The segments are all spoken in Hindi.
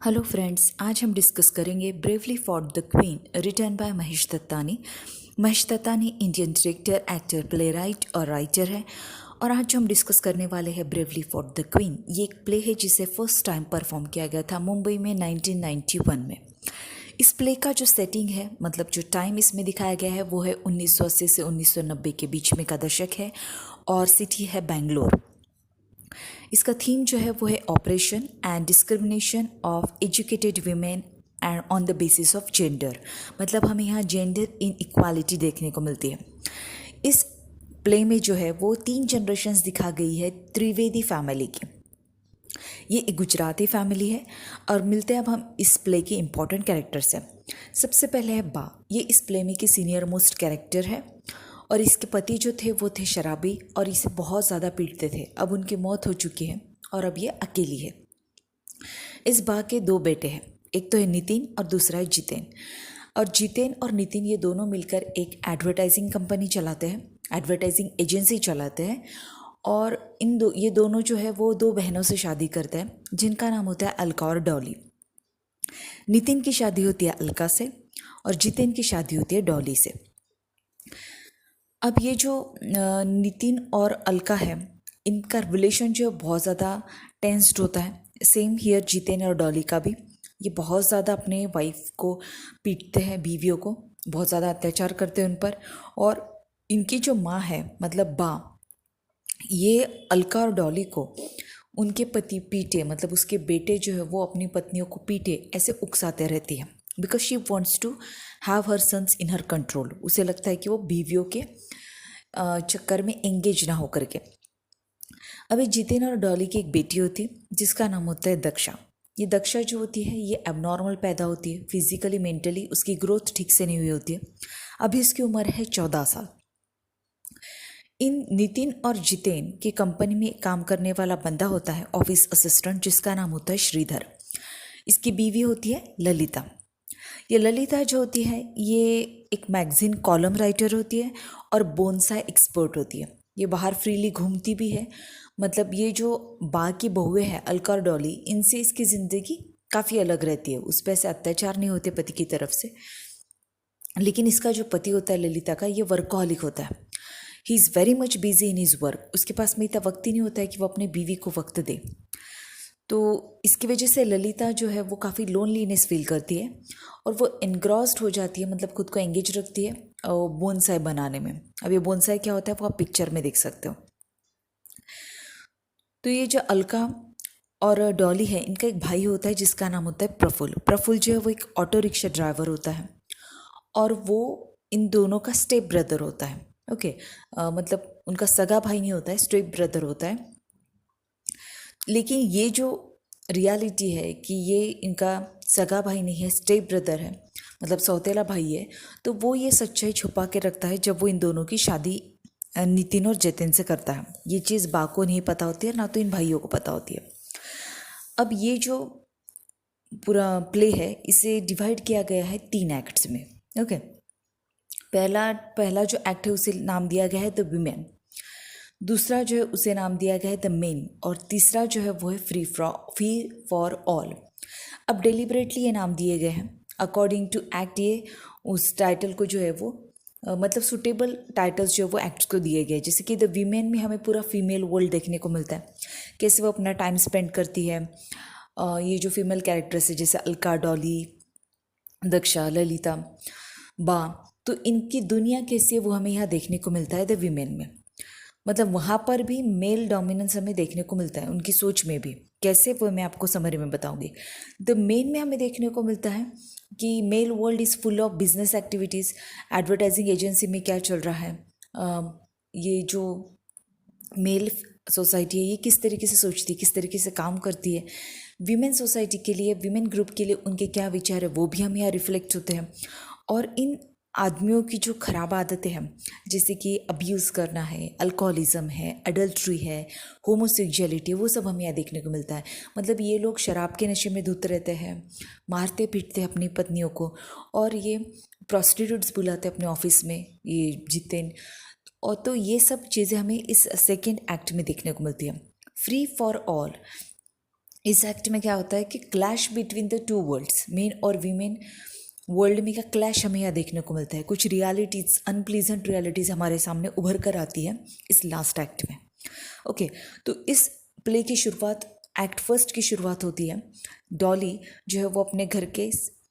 हेलो फ्रेंड्स, आज हम डिस्कस करेंगे bravely fought the queen written by Mahesh Dattani. Mahesh Dattani Indian director, actor, playwright और राइटर है। और आज जो हम डिस्कस करने वाले हैं ब्रेवली फॉर द क्वीन, ये एक प्ले है जिसे फर्स्ट टाइम परफॉर्म किया गया था मुंबई में 1991 में। इस प्ले का जो सेटिंग है, मतलब जो टाइम इसमें दिखाया गया है, वो है 1980 से 1990 के बीच में का दशक है और सिटी है बेंगलोर। इसका थीम जो है वो है operation and discrimination of educated women and on the basis of gender. मतलब हमें यहाँ जेंडर इन इक्वालिटी देखने को मिलती है। इस प्ले में जो है वो 3 जनरेशन्स दिखा गई है त्रिवेदी फैमिली की। ये एक गुजराती फैमिली है। और मिलते हैं अब हम इस प्ले के इम्पॉर्टेंट कैरेक्टर से। सबसे पहले है बा। ये इस प्ले में की सीनियर मोस्ट कैरेक्टर है और इसके पति जो थे वो थे शराबी और इसे बहुत ज़्यादा पीटते थे। अब उनकी मौत हो चुकी है और अब ये अकेली है। इस बा के 2 बेटे हैं, एक तो है नितिन और दूसरा है जितेन। और जितेन और नितिन ये दोनों मिलकर एक एडवर्टाइजिंग कंपनी चलाते हैं, एडवर्टाइजिंग एजेंसी चलाते हैं। और ये दोनों जो है वो 2 बहनों से शादी करते हैं जिनका नाम होता है अलका और डॉली। नितिन की शादी होती है अलका से और जितेन की शादी होती है डॉली से। अब ये जो नितिन और अलका है, इनका रिलेशन जो है बहुत ज़्यादा टेंस्ड होता है। सेम हियर जितेन और डॉली का भी। ये बहुत ज़्यादा अपने वाइफ को पीटते हैं, बीवियों को बहुत ज़्यादा अत्याचार करते हैं उन पर। और इनकी जो माँ है, मतलब बा, ये अलका और डॉली को उनके पति पीटे, मतलब उसके बेटे जो है वो अपनी पत्नियों को पीटे, ऐसे उकसाते रहती है। Because she wants to have her sons in her control. उसे लगता है कि वो बीवियों के चक्कर में एंगेज ना हो करके। अभी जितेन और डॉली की एक बेटी होती है जिसका नाम होता है दक्षा। ये दक्षा जो होती है ये एबनॉर्मल पैदा होती है, फिजिकली मेंटली उसकी ग्रोथ ठीक से नहीं हुई होती है। अभी इसकी उम्र है 14 साल। इन नितिन और जितेन की कंपनी में काम करने वाला बंदा होता है ऑफिस असिस्टेंट, जिसका नाम होता है श्रीधर। इसकी बीवी होती है ललिता। ये ललिता जो होती है ये एक मैगजीन कॉलम राइटर होती है और बोनसाई एक्सपर्ट होती है। ये बाहर फ्रीली घूमती भी है। मतलब ये जो बा की बहुएं हैं अलका और डॉली, इनसे इसकी ज़िंदगी काफ़ी अलग रहती है। उस पर ऐसे अत्याचार नहीं होते पति की तरफ से। लेकिन इसका जो पति होता है ललिता का, ये वर्कहॉलिक होता है। He is very much busy in his work. उसके पास में इतना वक्त ही नहीं होता है कि वो अपने बीवी को वक्त दे। तो इसकी वजह से ललिता जो है वो काफ़ी लोनलीनेस फील करती है और वो एनग्रॉस्ड हो जाती है, मतलब खुद को एंगेज रखती है बोनसाई बनाने में। अब ये बोनसाई क्या होता है वो आप पिक्चर में देख सकते हो। तो ये जो अलका और डॉली है, इनका एक भाई होता है जिसका नाम होता है प्रफुल्ल। प्रफुल्ल जो है वो एक ऑटो रिक्शा ड्राइवर होता है और वो इन दोनों का स्टेप ब्रदर होता है। ओके, मतलब उनका सगा भाई नहीं होता है, स्टेप ब्रदर होता है। लेकिन ये जो रियलिटी है कि ये इनका सगा भाई नहीं है, स्टेप ब्रदर है, मतलब सौतेला भाई है। तो वो ये सच्चाई छुपा के रखता है जब वो इन दोनों की शादी नितिन और जतिन से करता है। ये चीज़ बा को नहीं पता होती है, ना तो इन भाइयों को पता होती है। अब ये जो पूरा प्ले है इसे डिवाइड किया गया है 3 एक्ट्स में। ओके, पहला जो एक्ट है उसे नाम दिया गया है द विमेन। दूसरा जो है उसे नाम दिया गया है द मेन। और तीसरा जो है वो है फ्री फॉर ऑल। अब डेलिबरेटली ये नाम दिए गए हैं अकॉर्डिंग टू एक्ट। ये उस टाइटल को जो है वो मतलब सुटेबल टाइटल्स जो है वो एक्ट्स को दिए गए। जैसे कि द वीमेन में हमें पूरा फीमेल वर्ल्ड देखने को मिलता है, कैसे वो अपना टाइम स्पेंड करती है। ये जो फीमेल कैरेक्टर्स है जैसे अलका, डॉली, दक्षा, ललिता, बा, तो इनकी दुनिया कैसी है वो हमें यहाँ देखने को मिलता है द वीमेन में। मतलब वहाँ पर भी मेल डोमिनेंस हमें देखने को मिलता है, उनकी सोच में भी। कैसे वो मैं आपको समरी में बताऊंगी। द मेन में हमें देखने को मिलता है कि male world is full of business activities. Advertising agency में क्या चल रहा है, ये जो मेल सोसाइटी है ये किस तरीके से सोचती है, किस तरीके से काम करती है। वीमेन सोसाइटी के लिए, वीमेन ग्रुप के लिए उनके क्या विचार है वो भी हम यहाँ रिफ्लेक्ट होते हैं। और इन आदमियों की जो खराब आदतें हैं, जैसे कि अब्यूज़ करना है, अल्कोहलिज्म है, अडल्ट्री है, होमोसेक्सुअलिटी, वो सब हमें यहाँ देखने को मिलता है। मतलब ये लोग शराब के नशे में धुत रहते हैं, मारते पीटते हैं अपनी पत्नियों को, और ये प्रोस्टिट्यूट्स बुलाते हैं अपने ऑफिस में, ये जितेन। और तो ये सब चीज़ें हमें इस सेकेंड एक्ट में देखने को मिलती है। फ्री फॉर ऑल, इस एक्ट में क्या होता है कि clash between the two worlds, men और वीमेन वर्ल्ड में का क्लैश हमें यहाँ देखने को मिलता है। कुछ रियलिटीज़, अनप्लीजेंट रियलिटीज़ हमारे सामने उभर कर आती है इस लास्ट एक्ट में। ओके, तो इस प्ले की शुरुआत, एक्ट फर्स्ट की शुरुआत होती है। डॉली जो है वो अपने घर के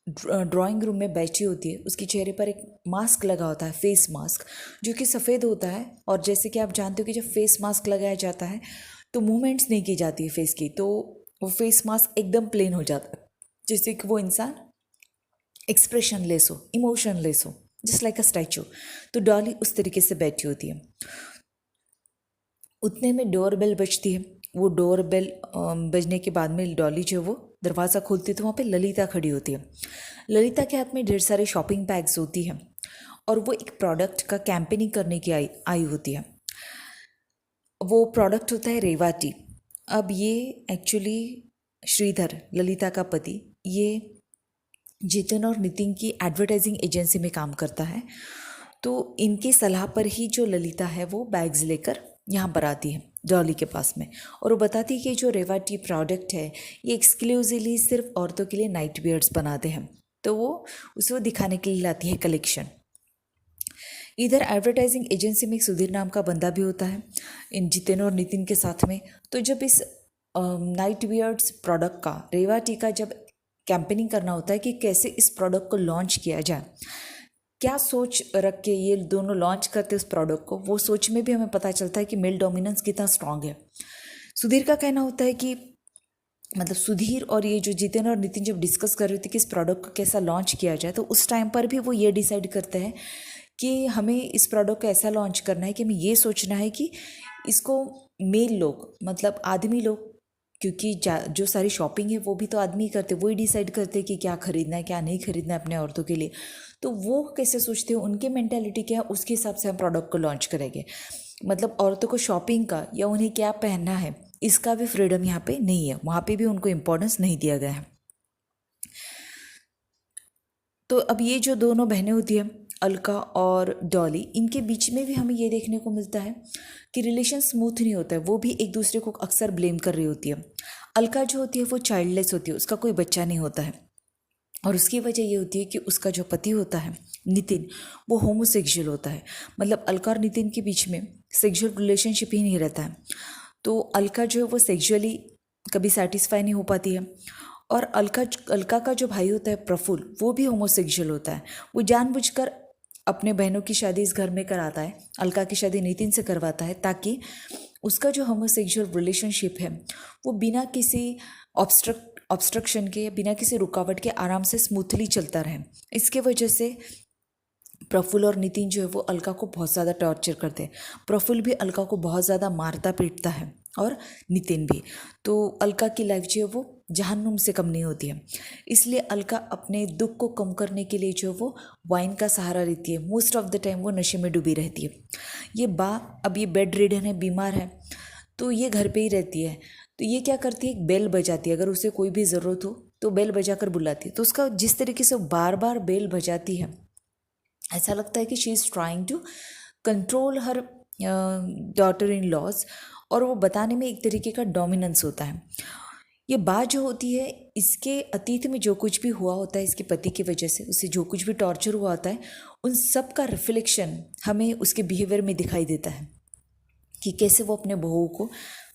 ड्राइंग रूम में बैठी होती है। उसके चेहरे पर एक मास्क लगा होता है, फेस मास्क, जो कि सफ़ेद होता है। और जैसे कि आप जानते हो कि जब फेस मास्क लगाया जाता है तो मूवमेंट्स नहीं की जाती है फेस की, तो वो फेस मास्क एकदम प्लेन हो जाता है, जिससे कि वो इंसान एक्सप्रेशन लेस हो, इमोशन लेस हो, जस्ट लाइक अ स्टैचू। तो डॉली उस तरीके से बैठी होती है। उतने में डोर बेल बजती है। वो डोर बेल बजने के बाद में डॉली जो है वो दरवाज़ा खोलती है तो वहाँ पे ललिता खड़ी होती है। ललिता के हाथ में ढेर सारे शॉपिंग बैग्स होती है और वो एक प्रोडक्ट का कैंपेनिंग करने की आई होती है। वो प्रोडक्ट होता है रेवा टी। अब ये एक्चुअली श्रीधर, ललिता का पति, ये जितिन और नितिन की एडवर्टाइजिंग एजेंसी में काम करता है। तो इनकी सलाह पर ही जो ललिता है वो बैग्स लेकर यहाँ पर आती है डॉली के पास में, और वो बताती है कि जो रेवा टी प्रोडक्ट है ये एक्सक्लूसिवली सिर्फ औरतों के लिए नाइट वियर्स बनाते हैं। तो वो उसे दिखाने के लिए लाती है कलेक्शन। इधर एडवर्टाइजिंग एजेंसी में एक सुधीर नाम का बंदा भी होता है इन जितिन और नितिन के साथ में। तो जब इस नाइट वियर्स प्रोडक्ट का, रेवा टी का, जब कैंपेनिंग करना होता है कि कैसे इस प्रोडक्ट को लॉन्च किया जाए, क्या सोच रख के ये दोनों लॉन्च करते उस प्रोडक्ट को, वो सोच में भी हमें पता चलता है कि मेल डोमिनेंस कितना स्ट्रांग है। सुधीर का कहना होता है कि मतलब सुधीर और ये जो जितेन और नितिन जब डिस्कस कर रहे थे कि इस प्रोडक्ट को कैसा लॉन्च किया जाए, तो उस टाइम पर भी वो ये डिसाइड करते हैं कि हमें इस प्रोडक्ट को ऐसा लॉन्च करना है कि हमें ये सोचना है कि इसको मेल लोग, मतलब आदमी लोग, क्योंकि जो सारी शॉपिंग है वो भी तो आदमी करते, वही डिसाइड करते कि क्या खरीदना है क्या नहीं खरीदना है अपने औरतों के लिए। तो वो कैसे सोचते हो, उनकी मेंटालिटी क्या है, उसके हिसाब से हम प्रोडक्ट को लॉन्च करेंगे। मतलब औरतों को शॉपिंग का या उन्हें क्या पहनना है इसका भी फ्रीडम यहाँ पे नहीं है, वहाँ पे भी उनको इम्पोर्टेंस नहीं दिया गया है। तो अब ये जो दोनों बहनें होती हैं, अलका और डॉली, इनके बीच में भी हमें ये देखने को मिलता है कि रिलेशन स्मूथ नहीं होता है। वो भी एक दूसरे को अक्सर ब्लेम कर रही होती है। अलका जो होती है वो चाइल्डलेस होती है, उसका कोई बच्चा नहीं होता है, और उसकी वजह ये होती है कि उसका जो पति होता है नितिन, वो होमोसेक्सुअल होता है। मतलब अलका और नितिन के बीच में सेक्सुअल रिलेशनशिप ही नहीं रहता है। तो अलका जो है वो सेक्सुअली कभी सेटिस्फाई नहीं हो पाती है। और अलका का जो भाई होता है प्रफुल्ल, वो भी होमोसेक्सुअल होता है। वो जानबूझकर अपने बहनों की शादी इस घर में कराता है, अलका की शादी नितिन से करवाता है, ताकि उसका जो होमोसेक्सुअल रिलेशनशिप है वो बिना किसी ऑब्स्ट्रक्शन के, बिना किसी रुकावट के आराम से स्मूथली चलता रहे। इसके वजह से प्रफुल्ल और नितिन जो है वो अलका को बहुत ज़्यादा टॉर्चर करते हैं। प्रफुल्ल भी अलका को बहुत ज़्यादा मारता पीटता है, और नितिन भी। तो अलका की लाइफ जो है वो जहन्नुम से कम नहीं होती है। इसलिए अलका अपने दुख को कम करने के लिए जो है वो वाइन का सहारा लेती है। मोस्ट ऑफ द टाइम वो नशे में डूबी रहती है। ये अब ये बेड रिडन है, बीमार है, तो ये घर पे ही रहती है। तो ये क्या करती है, एक बेल बजाती है, अगर उसे कोई भी ज़रूरत हो तो बेल बजा कर बुलाती है। तो उसका जिस तरीके से बार बार बेल बजाती है, ऐसा लगता है कि she is trying to control her daughter in laws, और वो बताने में एक तरीके का डोमिनेंस होता है। ये बात जो होती है, इसके अतीत में जो कुछ भी हुआ होता है इसके पति की वजह से, उसे जो कुछ भी टॉर्चर हुआ होता है, उन सब का रिफ्लेक्शन हमें उसके बिहेवियर में दिखाई देता है कि कैसे वो अपने बहू को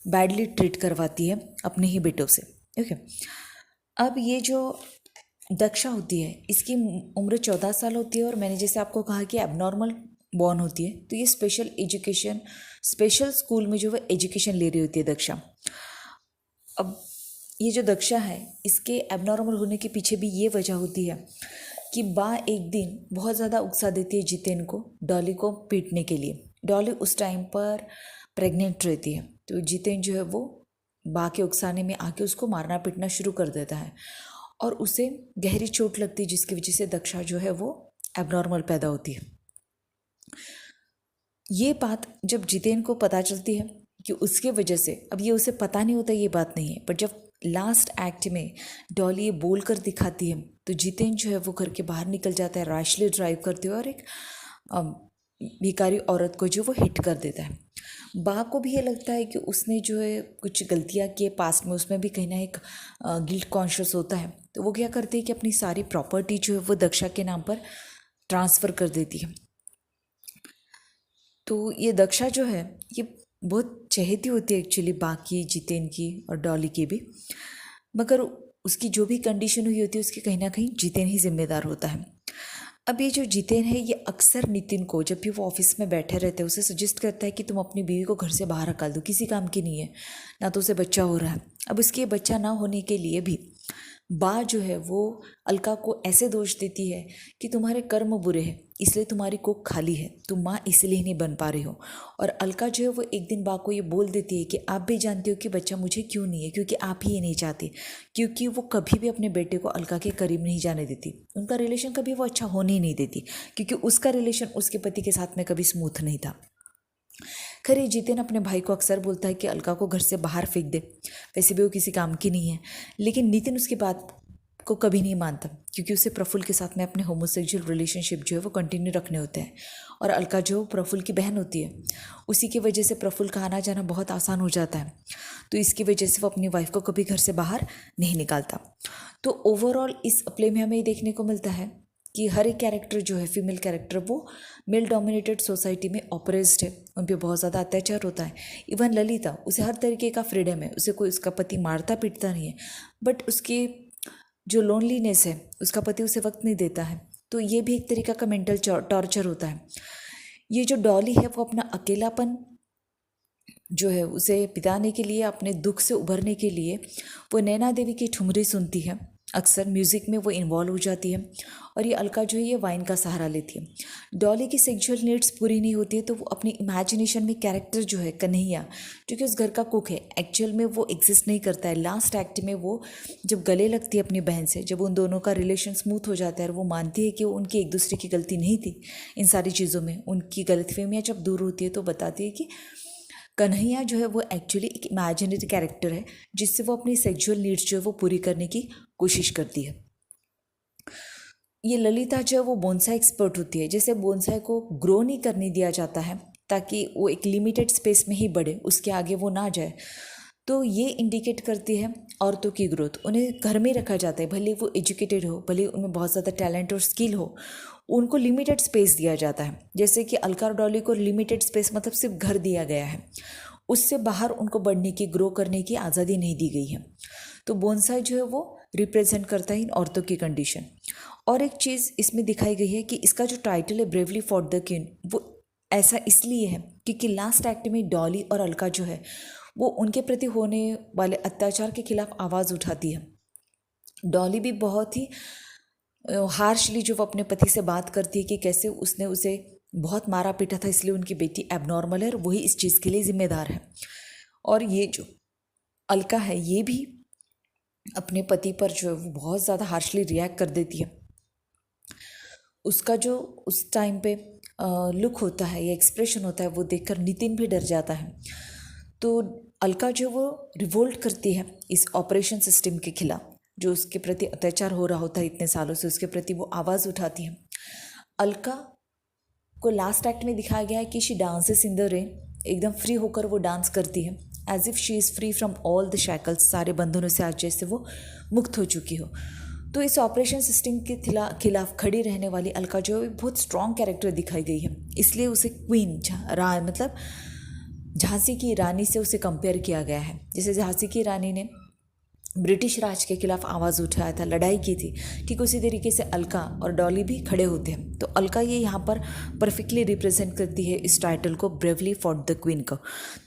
बैडली ट्रीट करवाती है अपने ही बेटों से। ओके, अब ये जो दक्षा होती है इसकी उम्र 14 साल होती है, और मैंने जैसे आपको कहा कि एबनॉर्मल बॉर्न होती है, तो ये स्पेशल स्कूल में जो वो एजुकेशन ले रही होती है दक्षा। अब ये जो दक्षा है इसके एबनॉर्मल होने के पीछे भी ये वजह होती है कि बा एक दिन बहुत ज़्यादा उकसा देती है जितेन को डॉली को पीटने के लिए। डॉली उस टाइम पर प्रेग्नेंट रहती है, तो जितेन जो है वो बा के उकसाने में आके उसको मारना पीटना शुरू कर देता है, और उसे गहरी चोट लगती है, जिसकी वजह से दक्षा जो है वो एबनॉर्मल पैदा होती है। ये बात जब जितेन को पता चलती है कि उसके वजह से, अब ये उसे पता नहीं होता ये बात नहीं है, पर जब लास्ट एक्ट में डॉली ये बोल कर दिखाती है तो जितेन जो है वो घर के बाहर निकल जाता है रैशली ड्राइव करते हुए, और एक भिखारी औरत को जो वो हिट कर देता है। बा को भी ये लगता है कि उसने जो है कुछ गलतियाँ की है पास्ट में, उसमें भी कहीं ना एक गिल्ट कॉन्शियस होता है। तो वो क्या करती है कि अपनी सारी प्रॉपर्टी जो है वो दक्षा के नाम पर ट्रांसफ़र कर देती है। तो ये दक्षा जो है ये बहुत चहेती होती है एक्चुअली बा की, जितेन की और डॉली की भी, मगर उसकी जो भी कंडीशन हुई होती है उसकी कहीं ना कहीं जितेन ही जिम्मेदार होता है। अब ये जो जितेन है ये अक्सर नितिन को जब भी वो ऑफिस में बैठे रहते हैं उसे सजेस्ट करता है कि तुम अपनी बीवी को घर से बाहर निकाल दो, किसी काम की नहीं है, ना तो उसे बच्चा हो रहा है। अब उसके बच्चा ना होने के लिए भी बा जो है वो अलका को ऐसे दोष देती है कि तुम्हारे कर्म बुरे हैं इसलिए तुम्हारी कोख खाली है, तुम माँ इसलिए नहीं बन पा रही हो। और अलका जो है वो एक दिन बा को ये बोल देती है कि आप भी जानते हो कि बच्चा मुझे क्यों नहीं है, क्योंकि आप ही ये नहीं चाहते, क्योंकि वो कभी भी अपने बेटे को अलका के करीब नहीं जाने देती, उनका रिलेशन कभी वो अच्छा होने ही नहीं देती, क्योंकि उसका रिलेशन उसके पति के साथ में कभी स्मूथ नहीं था। खैर ये जितेन अपने भाई को अक्सर बोलता है कि अलका को घर से बाहर फेंक दे, वैसे भी वो किसी काम की नहीं है, लेकिन नितिन उसकी बात को कभी नहीं मानता, क्योंकि उसे प्रफुल्ल के साथ में अपने होमोसेक्सुअल रिलेशनशिप जो है वो कंटिन्यू रखने होते हैं। और अलका जो प्रफुल्ल की बहन होती है, उसी की वजह से प्रफुल्ल का आना जाना बहुत आसान हो जाता है, तो इसकी वजह से वो अपनी वाइफ को कभी घर से बाहर नहीं निकालता। तो ओवरऑल इस प्ले में हमें ये देखने को मिलता है कि हर एक कैरेक्टर जो है फीमेल कैरेक्टर वो मेल डोमिनेटेड सोसाइटी में ऑप्रेस्ड है, उन पर बहुत ज़्यादा अत्याचार होता है। इवन ललिता, उसे हर तरीके का फ्रीडम है, उसे कोई उसका पति मारता पीटता नहीं है, बट उसकी जो लोनलीनेस है उसका पति उसे वक्त नहीं देता है, तो ये भी एक तरीका का मेंटल टॉर्चर होता है। ये जो डॉली है वो अपना अकेलापन जो है उसे बिताने के लिए, अपने दुख से उभरने के लिए वो नैना देवी की ठुमरी सुनती है, अक्सर म्यूज़िक में वो इन्वॉल्व हो जाती है। और ये अलका जो है ये वाइन का सहारा लेती है। डॉली की सेक्सुअल नीड्स पूरी नहीं होती है तो वो अपनी इमेजिनेशन में कैरेक्टर जो है कन्हैया, जो कि उस घर का कुक है, एक्चुअल में वो एग्जिस्ट नहीं करता है। लास्ट एक्ट में वो जब गले लगती है अपनी बहन से, जब उन दोनों का रिलेशन स्मूथ हो जाता है और वो मानती है कि वो उनकी एक दूसरे की गलती नहीं थी इन सारी चीज़ों में, उनकी गलतफहमियाँ जब दूर होती है तो बताती है कि कन्हैया जो है वो एक्चुअली एक इमेजिनरी कैरेक्टर है जिससे वो अपनी सेक्सुअल नीड्स जो है वो पूरी करने की कोशिश करती है। ये ललिता जो है वो बोनसाई एक्सपर्ट होती है, जैसे बोनसाई को ग्रो नहीं करने दिया जाता है ताकि वो एक लिमिटेड स्पेस में ही बढ़े, उसके आगे वो ना जाए, तो ये इंडिकेट करती है औरतों की ग्रोथ। उन्हें घर में रखा जाता है, भले वो एजुकेटेड हो, भले उनमें बहुत ज़्यादा टैलेंट और स्किल हो, उनको लिमिटेड स्पेस दिया जाता है। जैसे कि अलका और डॉली को लिमिटेड स्पेस मतलब सिर्फ घर दिया गया है, उससे बाहर उनको बढ़ने की, ग्रो करने की आज़ादी नहीं दी गई है। तो बोनसाई जो है वो रिप्रेजेंट करता है इन औरतों की कंडीशन। और एक चीज़ इसमें दिखाई गई है कि इसका जो टाइटल है ब्रेवली फॉर द क्वीन, वो ऐसा इसलिए है क्योंकि लास्ट एक्ट में डॉली और अलका जो है वो उनके प्रति होने वाले अत्याचार के खिलाफ आवाज़ उठाती है। डॉली भी बहुत ही हार्शली जो वो अपने पति से बात करती है कि कैसे उसने उसे बहुत मारा पीटा था इसलिए उनकी बेटी एबनॉर्मल है और वही इस चीज़ के लिए जिम्मेदार है। और ये जो अलका है ये भी अपने पति पर जो है वो बहुत ज़्यादा हार्शली रिएक्ट कर देती है। उसका जो उस टाइम पे लुक होता है या एक्सप्रेशन होता है वो देखकर नितिन भी डर जाता है। तो अलका जो वो रिवोल्ट करती है इस ऑपरेशन सिस्टम के खिलाफ, जो उसके प्रति अत्याचार हो रहा होता है इतने सालों से, उसके प्रति वो आवाज़ उठाती है। अलका को लास्ट एक्ट में दिखाया गया है कि she dances in the rain, एकदम फ्री होकर वो डांस करती है, as if she is free from all the shackles, सारे बंधनों से आज जैसे वो मुक्त हो चुकी हो। तो इस ऑपरेशन सिस्टम के खिलाफ खड़ी रहने वाली अलका जो है बहुत स्ट्रॉन्ग कैरेक्टर दिखाई गई है, इसलिए उसे क्वीन मतलब झांसी की रानी से उसे कंपेयर किया गया है। जैसे झांसी की रानी ने ब्रिटिश राज के खिलाफ आवाज़ उठाया था, लड़ाई की थी, ठीक उसी तरीके से अलका और डॉली भी खड़े होते हैं। तो अलका ये यहाँ पर परफेक्टली रिप्रेजेंट करती है इस टाइटल को, ब्रेवली फॉर द क्वीन को।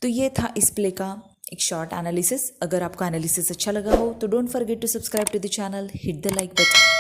तो ये था इस प्ले का एक शॉर्ट एनालिसिस। अगर आपका एनालिसिस अच्छा लगा हो तो don't forget to subscribe to the channel, hit the like button.